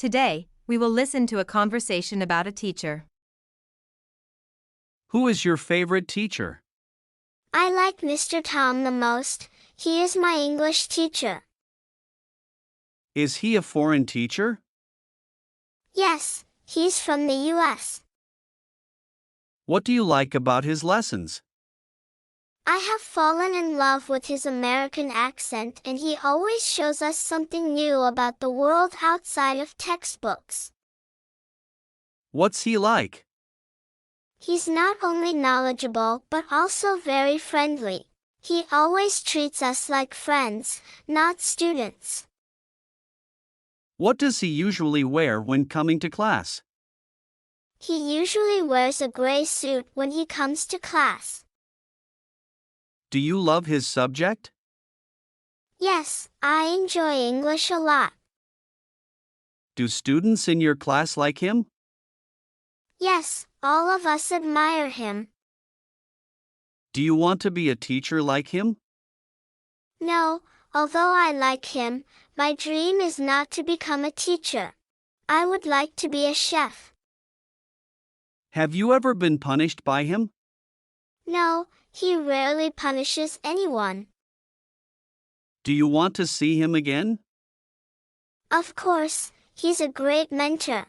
Today, we will listen to a conversation about a teacher. Who is your favorite teacher? I like Mr. Tom the most. He is my English teacher. Is he a foreign teacher? Yes, he's from the US. What do you like about his lessons? I have fallen in love with his American accent, and he always shows us something new about the world outside of textbooks. What's he like? He's not only knowledgeable but also very friendly. He always treats us like friends, not students. What does he usually wear when coming to class? He usually wears a gray suit when he comes to class. Do you love his subject? Yes, I enjoy English a lot. Do students in your class like him? Yes, all of us admire him. Do you want to be a teacher like him? No, although I like him, my dream is not to become a teacher. I would like to be a chef. Have you ever been punished by him? No, he rarely punishes anyone. Do you want to see him again? Of course, he's a great mentor.